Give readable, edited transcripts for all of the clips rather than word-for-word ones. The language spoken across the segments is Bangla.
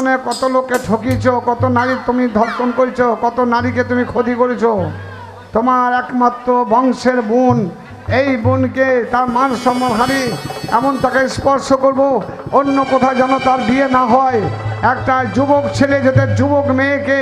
জীবনে কত লোককে ঠকিয়েছ, কত নারী তুমি ধর্ষণ করেছ, কত নারীকে তুমি ক্ষতি করেছ। তোমার একমাত্র বংশের বোন, এই বোনকে তার মান সম্মান হারি এমন তাকে স্পর্শ করব, অন্য কোথাও যেন তার বিয়ে না হয়। একটা যুবক ছেলে যাতে যুবক মেয়েকে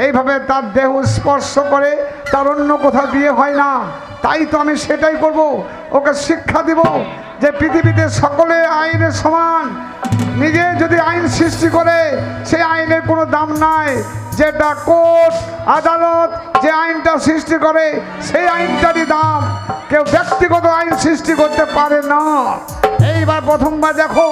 এইভাবে তার দেহ স্পর্শ করে, তার অন্য কোথাও বিয়ে হয় না। তাই তো আমি সেটাই করব, ওকে শিক্ষা দিব যে পৃথিবীতে সকলে আইনের সমান। নিজে যদি আইন সৃষ্টি করে সেই আইনের কোনো দাম নাই। যেটা কোর্ট আদালত যে আইনটা সৃষ্টি করে সেই আইনটারই দাম। কেউ ব্যক্তিগত আইন সৃষ্টি করতে পারে না। এইবার প্রথমবার দেখো,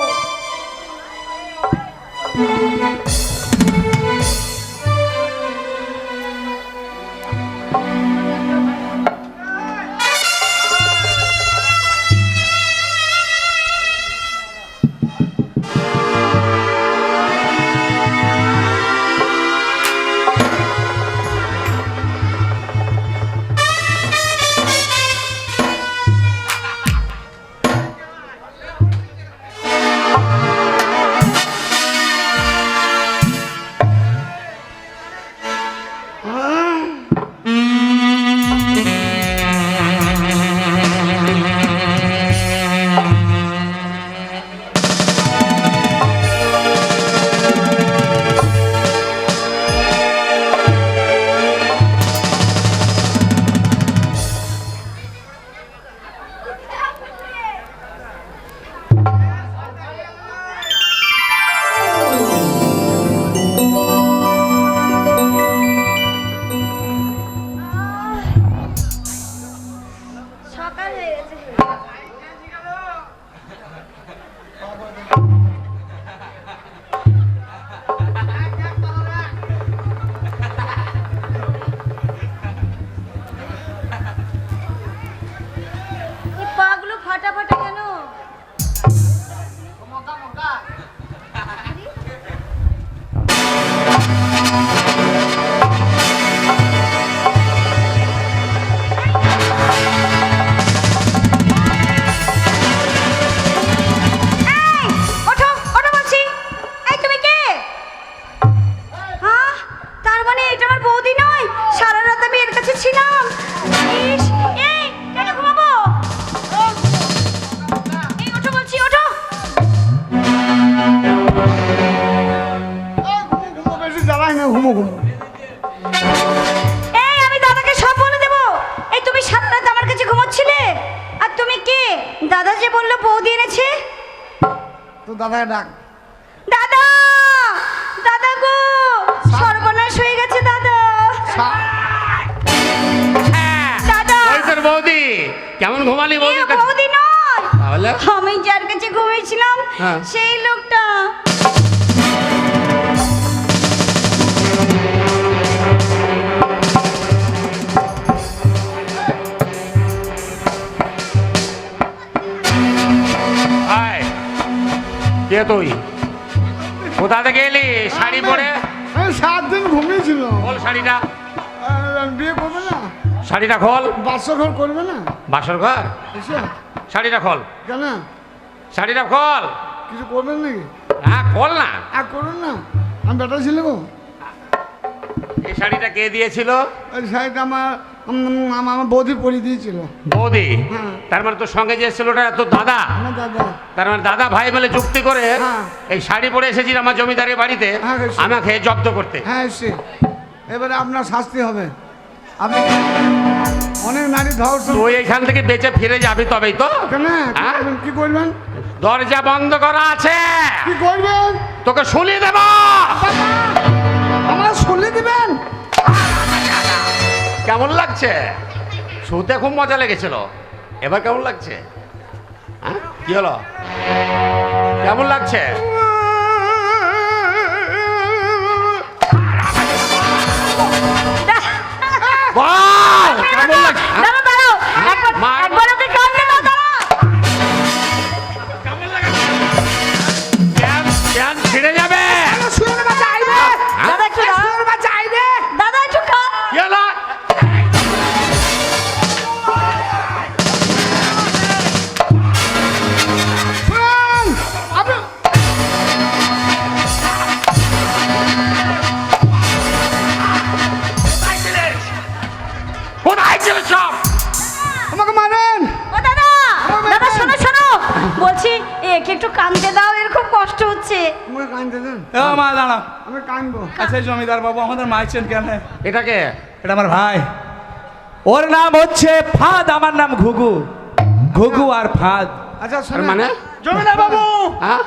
দাদা ডাক। দাদা, দাদা গো, সর্বনাশ হয়ে গেছে দাদা। দাদা, ওই তোর বৌদি কেমন ঘুমালি? বৌদি বৌদি নয়, তাহলে আমি যার কাছে ঘুমিয়েছিলাম সেই লোকটা। কে তুই? কোথা থেকে এলি? শাড়ি পরে 7 দিন ঘুমিয়েছিল। খোল শাড়িটা। বিয়ে করবে না? শাড়িটা খোল। বাসর ঘর করবে না? বাসর ঘর? শাড়িটা খোল। কেন? শাড়িটা খোল। কিছু করবেন নাকি? হ্যাঁ খোল না। করুন না, আমি বেটা ছিল গো। এই শাড়িটা কে দিয়েছিল? ওই শাড়িটা আমার বৌদি পরিয়ে দিয়েছিল। বৌদি? তার মানে তোর সঙ্গে যে ছেলেটা তোর দাদা? দাদা। তার মানে দাদা ভাই বলে যুক্তি করে এই শাড়ি পরে এসেছিস আমার জমিদারের বাড়িতে আমাকে জব্দ করতে। হ্যাঁ এসে এবারে আপনার শাস্তি হবে। আপনি অনেক নারী ধর্ষণ। তুই এখান থেকে বেঁচে ফিরে যাবি তবেই তো। কি করবেন? দরজা বন্ধ করা আছে। কি করবেন? তোকে শুলিয়ে দেব। আমার শুলিয়ে দিবেন? কেমন লাগছে? শুতে খুব মজা লেগেছিল, এবার কেমন লাগছে? হ্যাঁ কি হলো? কেমন লাগছে? বল কেমন লাগছে? ছিঁড়ে যাবে। মেয়েকে একটু কাঁদতে দাও, এর খুব কষ্ট হচ্ছে। আমাকে কাঁদতে দেন, ও মা দাঁড়াও। আমি কাঁদবো। আচ্ছা জমিদার বাবু আমাদের মারছেন কেন? এটাকে এটা আমার ভাই, ওর নাম হচ্ছে ফাদ, আমার নাম ঘুঘু। ঘুঘু আর ফাদ। আচ্ছা আর শোনেন, মানে জমিদার বাবু, হ্যাঁ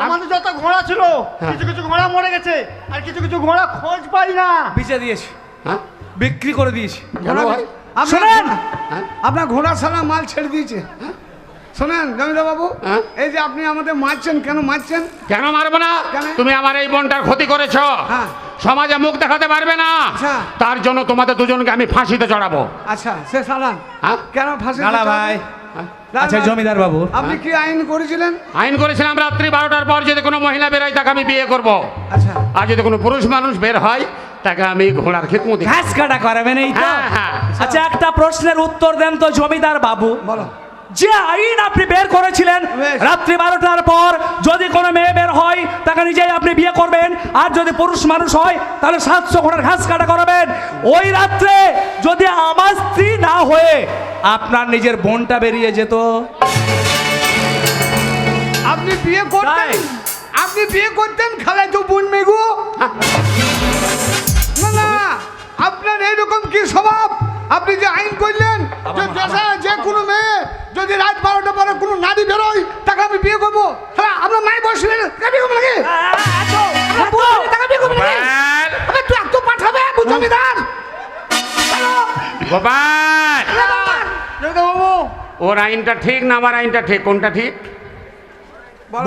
আমাদের যত ঘোড়া ছিল কিছু কিছু ঘোড়া মরে গেছে, আর কিছু কিছু ঘোড়া খোঁজ পাই না। বেচে দিয়েছি, হ্যাঁ বিক্রি করে দিয়েছি। কেন ভাই? আপনার শোনেন, হ্যাঁ? আপনার ঘোড়া সারা মাল ছেড়ে দিয়েছে। শোনেন জমিদার বাবু, হ্যাঁ? এই যে আপনি আমাদের মারছেন, কেন মারছেন? কেন মারবো না? কেন? তুমি আমার এই বোনটার ক্ষতি করেছো, হ্যাঁ। সমাজে মুখ দেখাতে পারবে না, আচ্ছা। তার জন্য তোমাদের দুজনকে আমি ফাঁসিতে চড়াবো। আচ্ছা সে সালান, হ্যাঁ? কেন ফাঁসি দাঁড়া দিতে হবে? ভাই। হ্যাঁ? আচ্ছা জমিদার বাবু, আপনি কি আইন করেছিলেন? আইন করেছিলাম রাত্রি 12টার পর যদি কোনো মহিলা বেরোয় তাকে আমি বিয়ে করব, আচ্ছা আর যদি কোনো পুরুষ মানুষ বের হয় তাকে আমি ঘোড়ার খিদমতি। ঘাস কাটা করাবেন এই তো? হ্যাঁ, হ্যাঁ। আচ্ছা একটা প্রশ্নের উত্তর দেন তো জমিদার বাবু। বলো। যে আইন আপনি বের করেছিলেন বেশ। রাত্রি 12টার পর যদি কোনো মেয়ে বের হয় তাকে নিজেই আপনি বিয়ে করবেন, আর যদি পুরুষ মানুষ হয় তাহলে 700 ঘোড়ার ঘাস কাটা করাবেন। ওই রাত্রে যদি আমার স্ত্রী না হয়ে আপনার নিজের বোনটা বেরিয়ে যেত, আপনি বিয়ে করতেন? তাই। আপনি বিয়ে করতেন খালাই তো বোন মেগু? না না, আপনার এইরকম কি স্বভাব? আপনি যে আইন করলেন যে দেশে যে কোনো মেয়ে যদি রাত 12টা পরে কোনো নারী বেরোয় তাকে আমি বিয়ে করবো, হ্যাঁ আপনার মাই বসলেন বিয়ে করবো নাকি? তাকে বিয়ে করবো নাকি? গোপাল, আবে তুই এত পাঠাবে জমিদার? গোপাল, জমিদার বাবু, ওর আইনটা ঠিক না আমার আইনটা ঠিক? কোনটা ঠিক?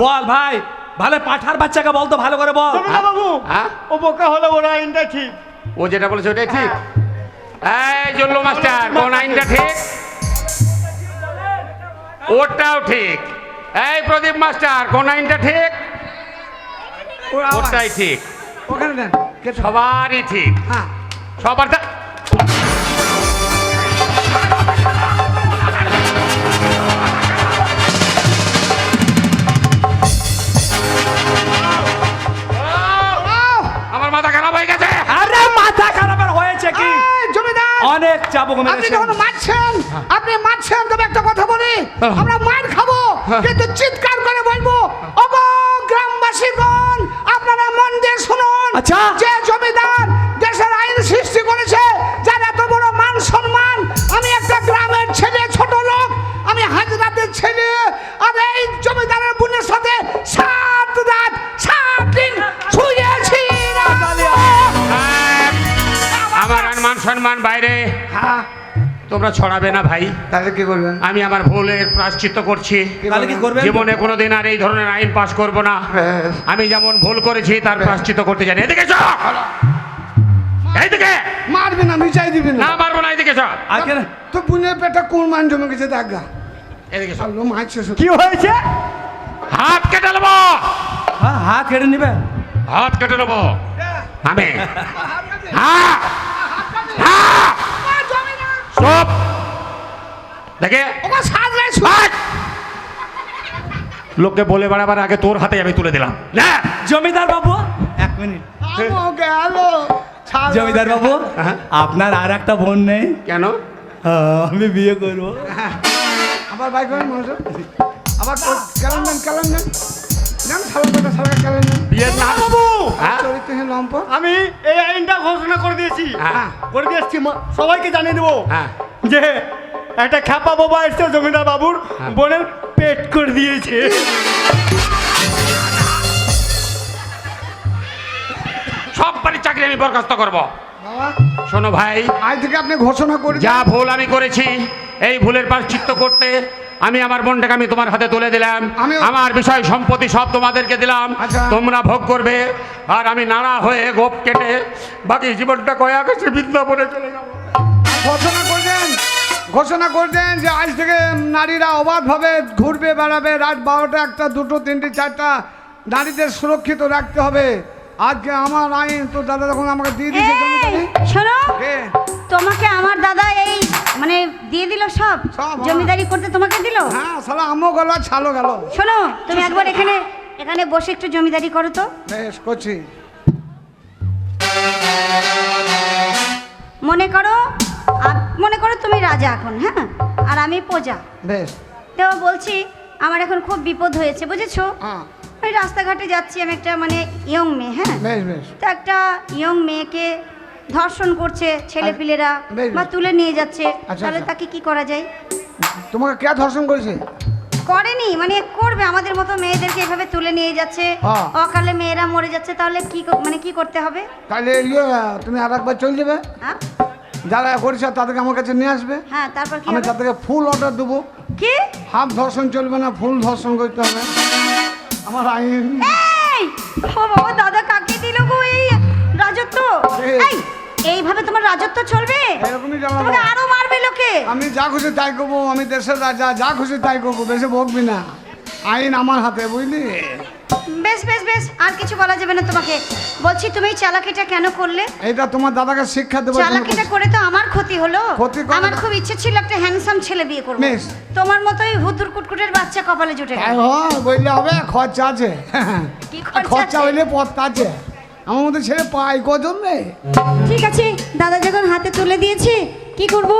বল ভাই, ভালো পাঠার বাচ্চাকে বলতো ভালো করে বল। জমিদার বাবু, হ্যাঁ? ও বোকা হলে ওরা আইনটা ঠিক। ও যেটা বলেছে ওটাই ঠিক? এই জল্লু মাস্টার, কোন আইনটা ঠিক? ওটাও ঠিক। এই প্রদীপ মাস্টার, কোন আইনটা ঠিক? ওর আওয়াজ। ওটাই ঠিক। ওখানে দেন কে সব? সবারই ঠিক, হ্যাঁ সবার আমার মাথা খারাপ হয়ে গেছে। আরে মাথা খারাপের হয়েছে কি? এই, জমিদার অনেক চাবুক আপনি মেরেছেন। যখন মারছেন, আপনি মারছেন, তবে একটা কথা বলি, আমরা মার খাবো কিন্তু চিৎকার করে বলবো, ওগো গ্রামবাসীগণ আপনারা মন দিয়ে শুনুন। আচ্ছা। যে জমিদার দেশের আইন সৃষ্টি করেছে, যার এত বড় মান সম্মান, আমি একটা গ্রামের ছেলে, ছোট লোক, আমি হাজরাতের ছেলে, আর এই জমিদারের বোনের সাথে 7 রাত 7 দিন শুয়েছি। আমার মান সম্মান বাইরে হ্যাঁ, তোমরা ছড়াবে না ভাই। তাহলে কি করবেন? আমি আমার ভুলের প্রায়শ্চিত্ত করছি। তাহলে কি করবেন? জীবনে কোনোদিন আর এই ধরনের আইন পাশ করব না। আমি যেমন ভুল করেছি তার প্রায়শ্চিত্ত করতে জানি। এদিকে চল, এইদিকে। মারবে না, মিশাই দিবেন না মারবো না, এদিকে চল, আজকে না- তো বুনের পেটে কোন মান জমে গেছে দেখা? এদিকে চল। আলো মারছে শুধু। কি হয়েছে? হাত কেটে নেবো, হ্যাঁ হ্যাঁ কেড়ে নেবেন। হাত কেটে নেবো আমি। হ্যাঁ হ্যাঁ, সব দেখে ওকে সাজলাই হাত! লোককে বলে বেড়াবার আগে তোর হাতে আমি তুলে দিলাম। না জমিদার বাবু 1 মিনিট। গেল। জমিদার বাবু হ্যাঁ? আপনার আর একটা বোন নেই? কেন? আমি বিয়ে করবো। আবার বাইক করেন মানুষ, আবার কেলেন দেন, কেলেন দেন, দেন সারা কথা সারা কেলেন দেন। বিয়ের না বাবু, হ্যাঁ? চরিত্রহীন লম্প। আমি এই আইনটা ঘোষণা করে দিয়েছি, হ্যাঁ। করে দিয়েছি, সবাইকে জানিয়ে দেবো হ্যাঁ। যে একটা খ্যাপা বাবা এসছে জমিদার বাবুর হ্যাঁ। বোনের পেট করে দিয়েছে। সব বাড়ির চাকরি আমি বরখাস্ত করবো। বাবা শোনো ভাই, আজ থেকে আপনি ঘোষণা করে যা ভুল আমি করেছি এই ভুলের প্রায়শ্চিত্ত করতে আমি আমার বোনটাকে আমি তোমার হাতে তুলে দিলাম। আমার বিষয় সম্পত্তি সব তোমাদেরকে দিলাম, আচ্ছা। তোমরা ভোগ করবে। আর আমি নাড়া হয়ে গোপ কেটে বাকি জীবনটা কয়া গেছে বৃন্দাবনে চলে যাবো। ঘোষণা করবেন, ঘোষণা করবেন যে আজ থেকে নারীরা অবাধভাবে ঘুরবে, বেড়াবে, রাত 12টা 1টা 2টো 3টে 4টা নারীদের সুরক্ষিত রাখতে হবে। আজকে আমার আইন তো দাদা যখন আমাকে দিয়ে দিয়েছে জমিদারি। শোনো, কে? তোমাকে আমার দাদা এই মানে দিয়ে দিল সব, সব, হ্যাঁ। জমিদারি করতে তোমাকে দিল। হ্যাঁ সালা আমও গেল আর ছালও গেল। শোনো, তুমি একবার এখানে এখানে বসে একটু জমিদারি করো তো। বেশ করছি। মনে করো তুমি রাজা এখন, হ্যাঁ, আর আমি প্রজা। বেশ। তো বলছি আমার এখন খুব বিপদ হয়েছে বুঝেছো। হ্যাঁ ওই রাস্তাঘাটে যাচ্ছি, আমি একটা মানে ইয়ং মেয়ে, হ্যাঁ বেশ বেশ তো একটা ইয়ং মেয়েকে ধর্ষণ করছে ছেলেপিলেরা বেশ, বা বেশ। তুলে নিয়ে যাচ্ছে, আচ্ছা, তাহলে আচ্ছা। তাকে কি করা যায়? তোমাকে কে ধর্ষণ করেছে? করেনি মানে করবে, আমাদের মতো মেয়েদেরকে এভাবে তুলে নিয়ে যাচ্ছে, হ্যাঁ। অকালে মেয়েরা মরে যাচ্ছে, তাহলে কি মানে কি করতে হবে? তাহলে তুমি আর একবার চলে যাবে, হ্যাঁ যারা করেছে তাদেরকে আমার কাছে নিয়ে আসবে, হ্যাঁ তারপর কি আমি হবে? তাদেরকে ফুল অর্ডার দেবো। কি? হাফ ধর্ষণ চলবে না, ফুল ধর্ষণ করতে হবে, আমার আইন। এই ও বাবা, দাদা কাকে দিল গো এই রাজত্ব? এই। এই এইভাবে তোমার রাজত্ব চলবে? এরকমই জানাবো। তোমাকে আরো মারবে লোকে। আমি যা খুশি তাই করবো, আমি দেশের রাজা, যা খুশি তাই করবো, বেশি বকবি না, আইন আমার হাতে, বুঝলি? বেশ বেশ বেশ, আর কিছু বলা যাবে না তোমাকে। বলছি তুমি এই চালাকিটা কেন করলে? এইটা তোমার দাদাকে শিক্ষা দেবো। চালাকিটা করে তো আমার ক্ষতি হলো। ক্ষতি করে আমার না। খুব ইচ্ছে ছিল একটা হ্যান্ডসাম ছেলে বিয়ে করবো, বেশ। তোমার মতোই হুদুর কুটকুটের বাচ্চা কপালে জুটে তাই গেল। হয়, বললে হবে, খরচা আছে। কি খরচা খরচা আছে? হইলে পথ আছে, আমার মতো ছেলে পাই কজন রে? ঠিক আছে, দাদা যখন হাতে তুলে দিয়েছে কি করব?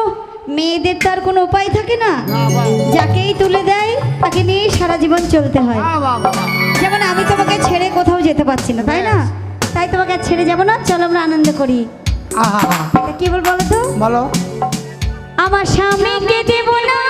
মেয়েদের তো আর কোনো উপায় থাকে না, না বাবা, যাকেই তুলে দেয় তাকে নিয়ে সারা জীবন চলতে হয়। না বাবা, যেমন আমি তোমাকে ছেড়ে কোথাও যেতে পারছি না, তাই না? তাই তোমাকে আর ছেড়ে যাবো না, চলো আমরা আনন্দ করি। আহা, তা কি বল বলো তো? বলো। আমার স্বামীকে দেব না